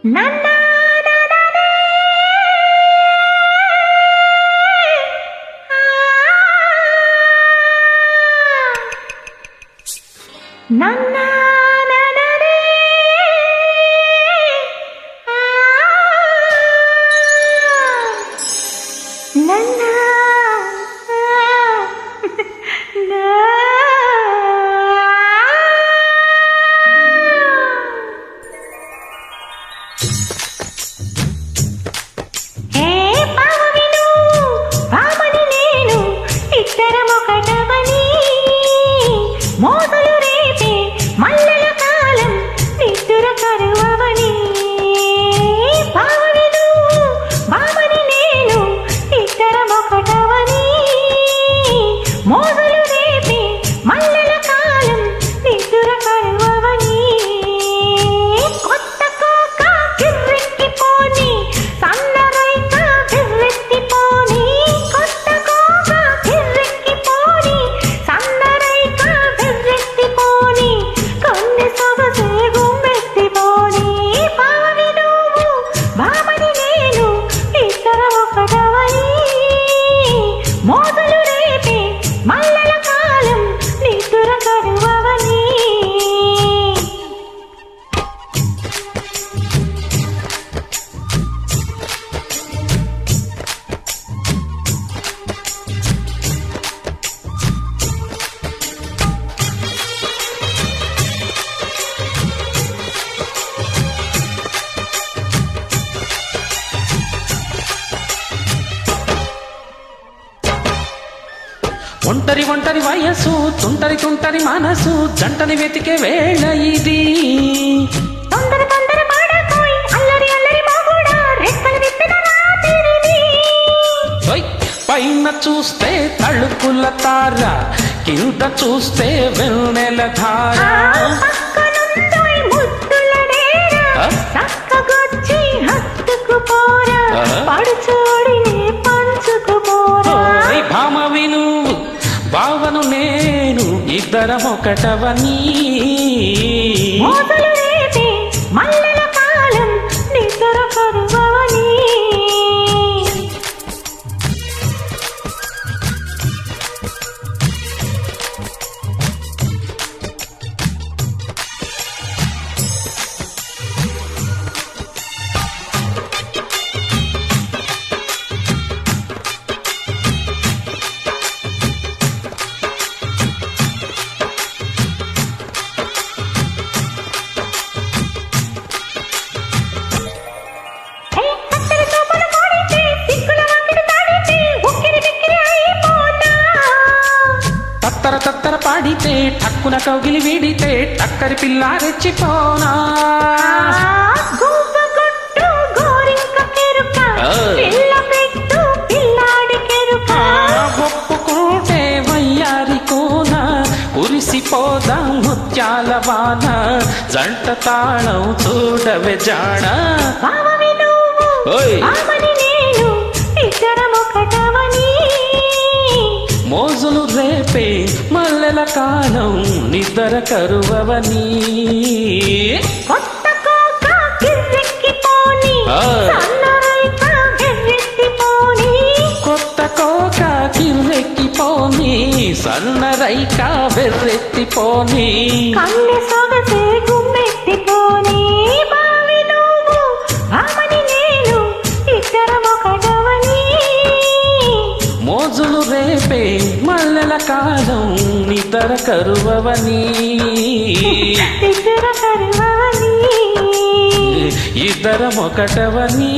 నన్నా నన్నా ఒంటరి ఒంటరి వయసు తుంటరి తుంటరి మనసు జంటని వెతికే వేళ ఇది. తొందర తొందర పాడకోయ్ అల్లరి అల్లరి మగుడా రెక్కలు విప్పిన రాత్రిది. పైన చూస్తే తళుకుల తార, కింద చూస్తే వెన్నెల ధార. పక్కనుందోయ్ ముద్దుల డేరా, చక్కగొచ్చి హత్తుకుపోరా, పడుచోడిని పంచుకుపోరా. భామవి నువ్వు భావను నేను, ఇద్దరం ఒకటవని. మోతలు రేపే మల్లెల కాలం నిద్ర కరువని. తత్తర తత్తర పాడితే టక్కున కౌగిలి వీడితే టక్కరి పిల్ల రెచ్చిపోనా. ఒప్పుకుంటే వయ్యారి కోన కురిసిపోదా ముత్యాల వాన. జంట తాళం చూడవే జాణ. మోజులు రేపే మల్లెల కాలం నిద్ర కరువని. కొత్త కోక కిర్రెక్కిపోని, సన్నరైక వెర్రెత్తిపోని. కొత్త కోక కిర్రెక్కిపోని, సన్నరైక వెర్రెత్తిపోని. కన్నె సొగసే గుమ్మెత్తిపోని. బావి నువ్వు భామని నేను, ఇద్దరం ఒకటవని. మోజులు రేపే మల్లెల కాలం నిద్ర కరువని. నిద్ర కరువని. ఇద్దరం ఒకటవని.